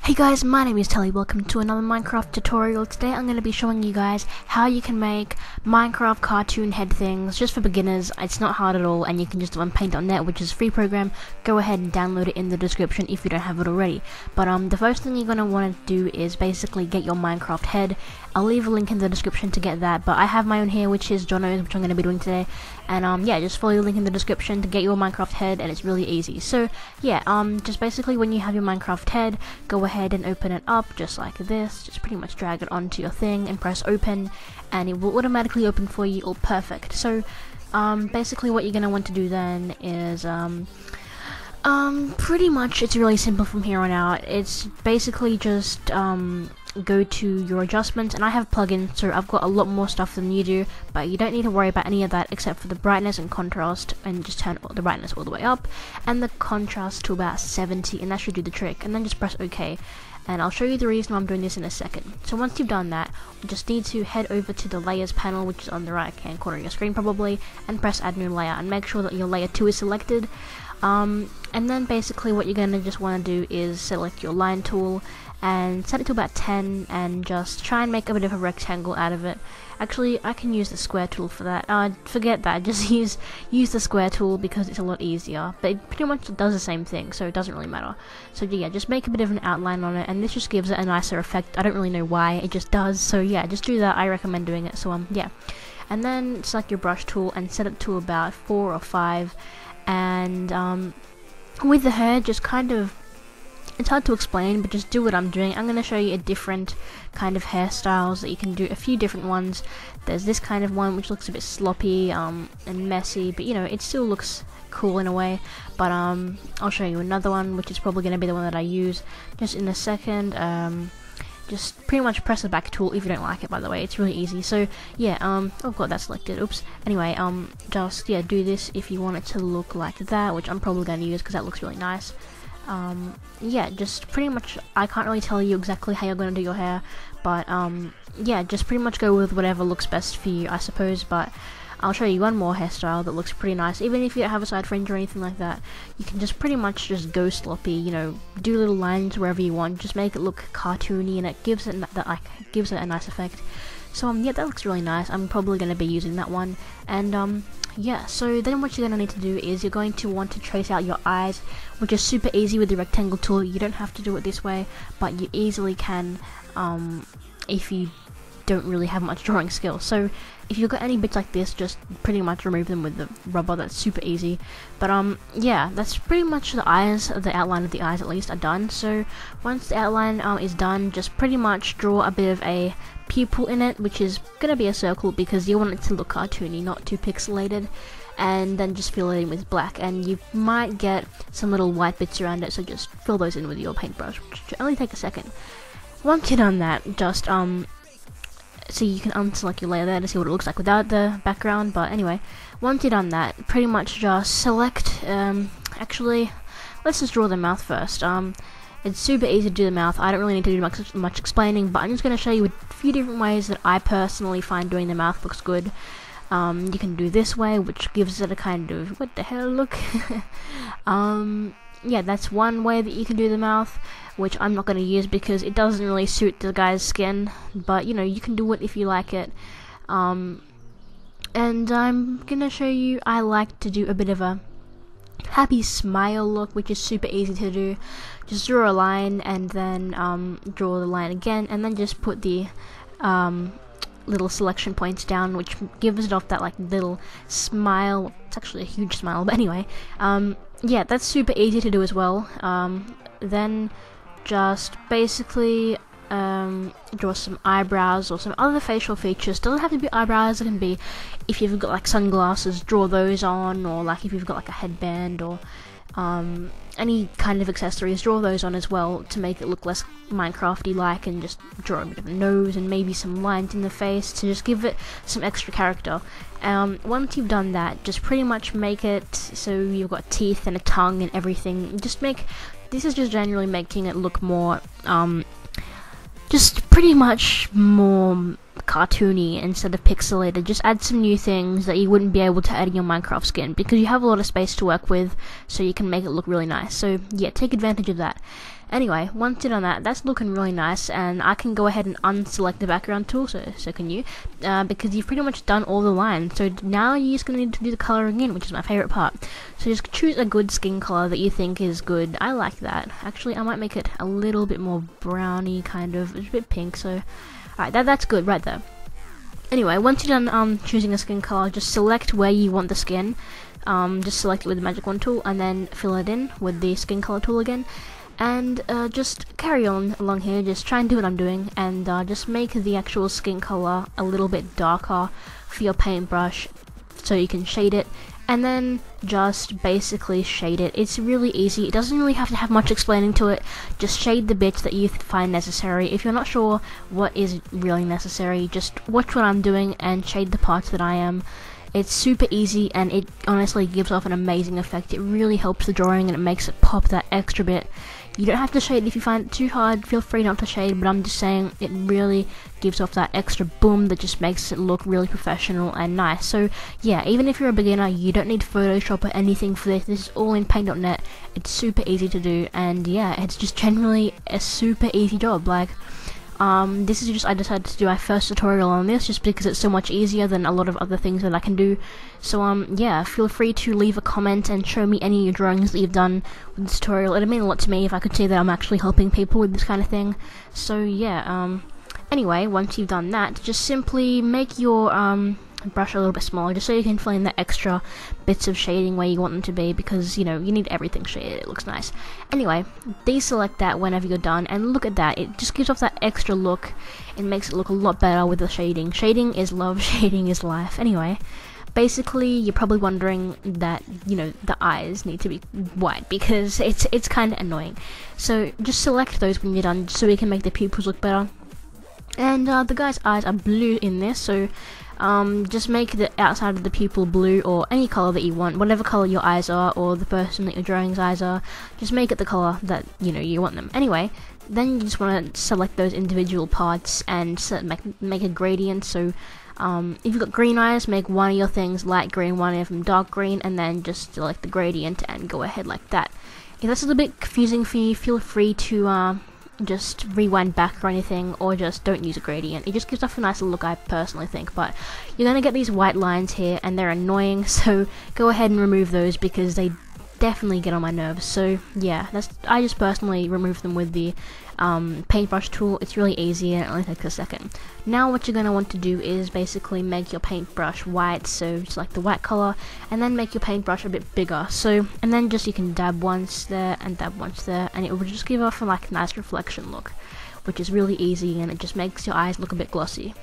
Hey guys, my name is Telly. Welcome to another Minecraft tutorial. Today I'm going to be showing you guys how you can make Minecraft cartoon head things just for beginners. It's not hard at all, and you can just do it on Paint.net, which is a free program. Go ahead and download it in the description if you don't have it already. But the first thing you're going to want to do is basically get your Minecraft head. I'll leave a link in the description to get that, but I have my own here, which is Jono's, which I'm going to be doing today. And yeah, just follow the link in the description to get your Minecraft head, and it's really easy. So yeah, just basically when you have your Minecraft head, go ahead and open it up just like this. Just pretty much drag it onto your thing and press open, and it will automatically open for you, all perfect. So basically what you're going to want to do then is pretty much it's really simple from here on out. It's basically just go to your adjustments, and I have plugins, so I've got a lot more stuff than you do, but you don't need to worry about any of that except for the brightness and contrast, and just turn the brightness all the way up and the contrast to about 70, and that should do the trick. And then just press OK, and I'll show you the reason why I'm doing this in a second. So once you've done that, you just need to head over to the layers panel, which is on the right hand corner of your screen probably, and press add new layer, and make sure that your layer 2 is selected. And then basically what you're going to just want to do is select your line tool and set it to about 10, and just try and make a bit of a rectangle out of it. Actually, I can use the square tool for that. Forget that, just use the square tool because it's a lot easier, but it pretty much does the same thing, so it doesn't really matter. So yeah, just make a bit of an outline on it, and this just gives it a nicer effect. I don't really know why, it just does. So yeah, just do that. I recommend doing it. So yeah, and then select your brush tool and set it to about 4 or 5, and with the hair, just kind of, it's hard to explain, but just do what I'm doing. I'm going to show you a different kind of hairstyles that you can do, a few different ones. There's this kind of one which looks a bit sloppy and messy, but you know, it still looks cool in a way. But I'll show you another one, which is probably going to be the one that I use just in a second. Just pretty much press the back tool if you don't like it, by the way. It's really easy. So yeah, I've got that selected. Oops. Anyway, just yeah, do this if you want it to look like that, which I'm probably going to use because that looks really nice. Yeah, just pretty much, I can't really tell you exactly how you're going to do your hair, but yeah, just pretty much go with whatever looks best for you, I suppose. But I'll show you one more hairstyle that looks pretty nice. Even if you don't have a side fringe or anything like that, you can just pretty much just go sloppy, you know, do little lines wherever you want, just make it look cartoony, and it gives it gives it a nice effect. So yeah, that looks really nice. I'm probably going to be using that one. And yeah, so then what you're going to need to do is you're going to want to trace out your eyes, which is super easy with the rectangle tool. You don't have to do it this way, but you easily can if you don't really have much drawing skill. So if you've got any bits like this, just pretty much remove them with the rubber. That's super easy. But yeah, that's pretty much the eyes, the outline of the eyes at least are done. So once the outline is done, just pretty much draw a bit of a pupil in it, which is gonna be a circle because you want it to look cartoony, not too pixelated. And then just fill it in with black, and you might get some little white bits around it, so just fill those in with your paintbrush, which should only take a second. Once you've done that, just so you can unselect your layer there to see what it looks like without the background. But anyway, once you've done that, pretty much just select, actually, let's just draw the mouth first. It's super easy to do the mouth. I don't really need to do much explaining, but I'm just going to show you a few different ways that I personally find doing the mouth looks good. You can do this way, which gives it a kind of, what the hell look. Yeah, that's one way that you can do the mouth, which I'm not going to use because it doesn't really suit the guy's skin, but you know, you can do it if you like it. And I'm going to show you, I like to do a bit of a happy smile look, which is super easy to do. Just draw a line, and then draw the line again, and then just put the little selection points down, which gives it off that like little smile. It's actually a huge smile, but anyway, yeah, that's super easy to do as well. Then just basically draw some eyebrows or some other facial features. Doesn't have to be eyebrows, it can be, if you've got like sunglasses, draw those on, or like if you've got like a headband or any kind of accessories, draw those on as well to make it look less Minecrafty like, and just draw a bit of a nose and maybe some lines in the face to just give it some extra character. Once you've done that, just pretty much make it so you've got teeth and a tongue and everything. Just make, this is just generally making it look more just pretty much more cartoony instead of pixelated. Just add some new things that you wouldn't be able to add in your Minecraft skin, because you have a lot of space to work with, so you can make it look really nice. So yeah, take advantage of that. Anyway, once you've done that, that's looking really nice, and I can go ahead and unselect the background tool, so can you, because you've pretty much done all the lines. So now you're just going to need to do the colouring in, which is my favourite part. So just choose a good skin colour that you think is good. I like that. Actually, I might make it a little bit more browny, kind of. It's a bit pink, so alright, that's good right there. Anyway, once you're done choosing a skin colour, just select where you want the skin. Just select it with the magic wand tool, and then fill it in with the skin colour tool again. And just carry on along here, just try and do what I'm doing, and just make the actual skin color a little bit darker for your paintbrush so you can shade it, and then just basically shade it. It's really easy, it doesn't really have to have much explaining to it. Just shade the bits that you find necessary. If you're not sure what is really necessary, just watch what I'm doing and shade the parts that I am. It's super easy, and it honestly gives off an amazing effect. It really helps the drawing, and it makes it pop that extra bit. You don't have to shade if you find it too hard, feel free not to shade, but I'm just saying it really gives off that extra boom that just makes it look really professional and nice. So yeah, even if you're a beginner, you don't need Photoshop or anything for this. This is all in Paint.net. It's super easy to do, and yeah, it's just generally a super easy job. Like, this is just, I decided to do my first tutorial on this just because it's so much easier than a lot of other things that I can do. So yeah, feel free to leave a comment and show me any of your drawings that you've done with this tutorial. It'd mean a lot to me if I could see that I'm actually helping people with this kind of thing. So yeah, anyway, once you've done that, just simply make your brush a little bit smaller, just so you can fill in the extra bits of shading where you want them to be, because you know you need everything shaded. It looks nice. Anyway, deselect that whenever you're done, and look at that, it just gives off that extra look. It makes it look a lot better with the shading. Shading is love, shading is life. Anyway, basically you're probably wondering that, you know, the eyes need to be white because it's kind of annoying. So just select those when you're done, so we can make the pupils look better. And the guy's eyes are blue in this, so just make the outside of the pupil blue, or any color that you want, whatever color your eyes are, or the person that you're drawing's eyes are. Just make it the color that you want them. Anyway, then you just want to select those individual parts and make a gradient. So if you've got green eyes, make one of your things light green, one of them dark green, and then just select the gradient and go ahead like that. If that's a little bit confusing for you, feel free to just rewind back or anything, or just don't use a gradient. It just gives off a nicer look, I personally think. But you're gonna get these white lines here, and they're annoying, so go ahead and remove those because they definitely get on my nerves. So yeah, I just personally remove them with the paintbrush tool. It's really easy and it only takes a second. Now what you're going to want to do is basically make your paintbrush white, so select the white color and then make your paintbrush a bit bigger. So, and then just you can dab once there and dab once there, and it will just give off a like nice reflection look, which is really easy, and it just makes your eyes look a bit glossy.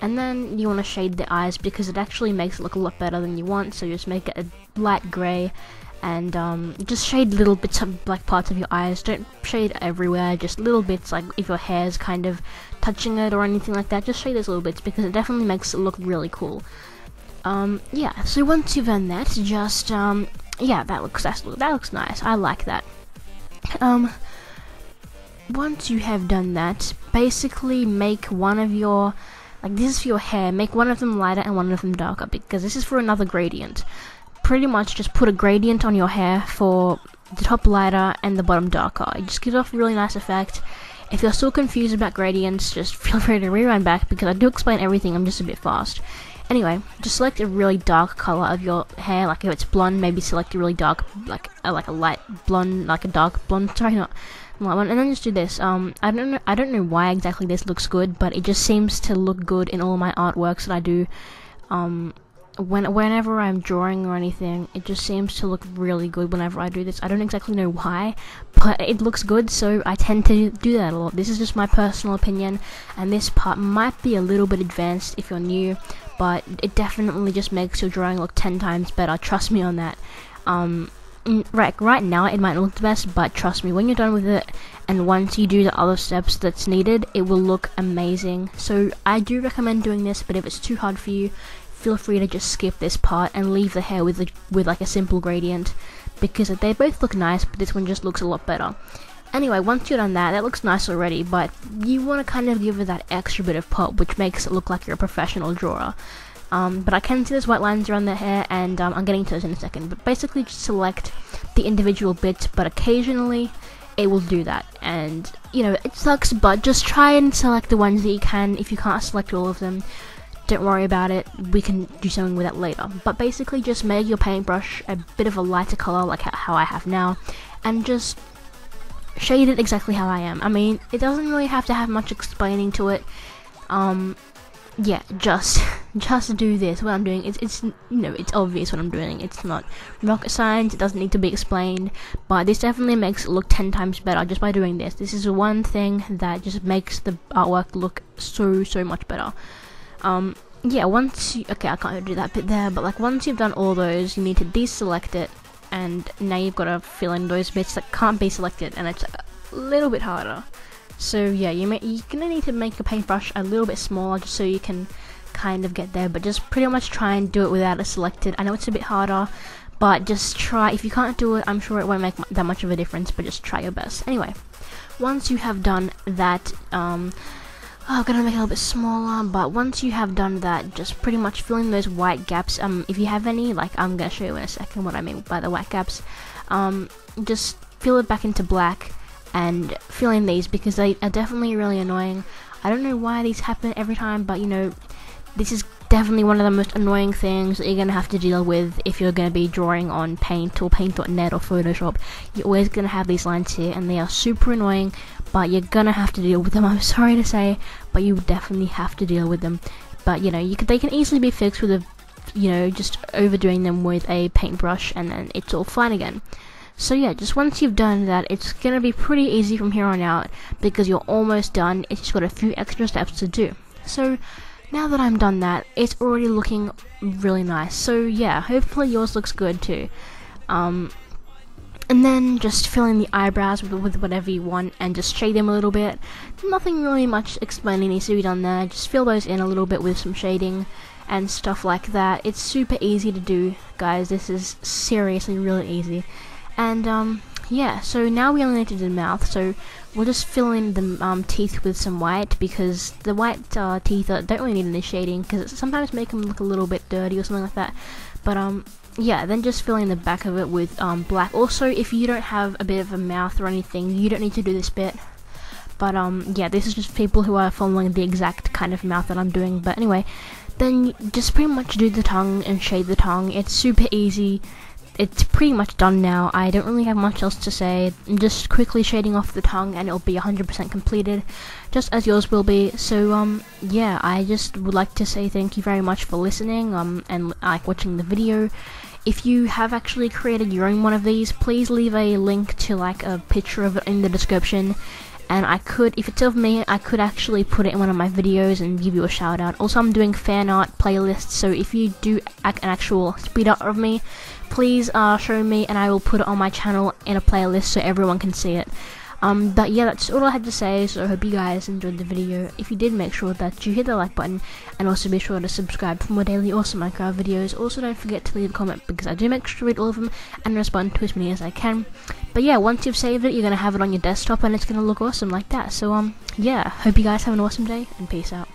And then you want to shade the eyes because it actually makes it look a lot better than you want, so just make it a light grey, and just shade little bits of like parts of your eyes. Don't shade everywhere, just little bits, like if your hair's kind of touching it or anything like that, just shade those little bits because it definitely makes it look really cool. Yeah, so once you've done that, just yeah, that looks nice. I like that. Once you have done that, basically make one of your, like this is for your hair, make one of them lighter and one of them darker, because this is for another gradient. Pretty much just put a gradient on your hair for the top lighter and the bottom darker. It just gives off a really nice effect. If you're still confused about gradients, just feel free to rewind back because I do explain everything, I'm just a bit fast. Anyway, just select a really dark color of your hair, like if it's blonde, maybe select a really dark, like a light blonde, like a dark blonde, sorry, not light one, and then just do this. I don't know why exactly this looks good, but it just seems to look good in all my artworks that I do. Whenever I'm drawing or anything, it just seems to look really good whenever I do this. I don't exactly know why, but it looks good, so I tend to do that a lot. This is just my personal opinion, and this part might be a little bit advanced if you're new, but it definitely just makes your drawing look 10 times better. Trust me on that. Right now it might not look the best, but trust me, when you're done with it and once you do the other steps that's needed, it will look amazing. So I do recommend doing this, but if it's too hard for you, feel free to just skip this part and leave the hair with like a simple gradient, because they both look nice, but this one just looks a lot better. Anyway, once you're done that looks nice already, but you want to kind of give it that extra bit of pop, which makes it look like you're a professional drawer. But I can see there's white lines around the hair, and I'm getting to those in a second. But basically just select the individual bits, but occasionally it will do that. And you know, it sucks, but just try and select the ones that you can. If you can't select all of them, don't worry about it, we can do something with that later. But basically just make your paintbrush a bit of a lighter color like how I have now, and just shade it exactly how I am. I mean, it doesn't really have to have much explaining to it. Yeah, just do this. What I'm doing, it's you know, it's obvious what I'm doing. It's not rocket science, it doesn't need to be explained, but this definitely makes it look 10 times better just by doing this. This is one thing that just makes the artwork look so much better. Yeah, once you, okay, I can't do that bit there, but like once you've done all those, you need to deselect it, and now you've got to fill in those bits that can't be selected, and it's a little bit harder. So yeah, you're gonna need to make your paintbrush a little bit smaller just so you can kind of get there, but just pretty much try and do it without it selected. I know it's a bit harder, but just try. If you can't do it, I'm sure it won't make that much of a difference, but just try your best. Anyway, once you have done that, I'm gonna make it a little bit smaller, but once you have done that, just pretty much fill in those white gaps. If you have any, like I'm gonna show you in a second what I mean by the white gaps. Just fill it back into black and fill in these, because they are definitely really annoying. I don't know why these happen every time, but you know, this is definitely one of the most annoying things that you're gonna have to deal with if you're gonna be drawing on Paint or Paint.net or Photoshop. You're always gonna have these lines here, and they are super annoying, but you're gonna have to deal with them. I'm sorry to say, but you definitely have to deal with them. But you know, they can easily be fixed with just overdoing them with a paintbrush, and then it's all fine again. So yeah, just once you've done that, it's gonna be pretty easy from here on out, because you're almost done. It's just got a few extra steps to do. So now that I'm done that, it's already looking really nice. So yeah, hopefully yours looks good too. And then just fill in the eyebrows with whatever you want, and just shade them a little bit. Nothing really much explaining needs to be done there. Just fill those in a little bit with some shading and stuff like that. It's super easy to do, guys. This is seriously really easy. And yeah, so now we only need to do the mouth, so we'll just fill in the teeth with some white, because the white teeth don't really need any shading, because it sometimes make them look a little bit dirty or something like that. But yeah, then just fill in the back of it with black. Also, if you don't have a bit of a mouth or anything, you don't need to do this bit. But yeah, this is just people who are following the exact kind of mouth that I'm doing. But anyway, then just pretty much do the tongue and shade the tongue. It's super easy. It's pretty much done now. I don't really have much else to say. I'm just quickly shading off the tongue, and it'll be 100% completed, just as yours will be. So yeah, I just would like to say thank you very much for listening and like watching the video. If you have actually created your own one of these, please leave a link to like a picture of it in the description, and I could, if it's of me, I could actually put it in one of my videos and give you a shout out. Also, I'm doing fan art playlists, so if you do an actual speed art of me, please show me, and I will put it on my channel in a playlist so everyone can see it. But yeah, that's all I had to say, so I hope you guys enjoyed the video. If you did, make sure that you hit the like button, and also be sure to subscribe for more daily awesome Minecraft videos. Also, don't forget to leave a comment, because I do make sure to read all of them and respond to as many as I can. But yeah, once you've saved it, you're going to have it on your desktop, and it's going to look awesome like that. So yeah, hope you guys have an awesome day, and peace out.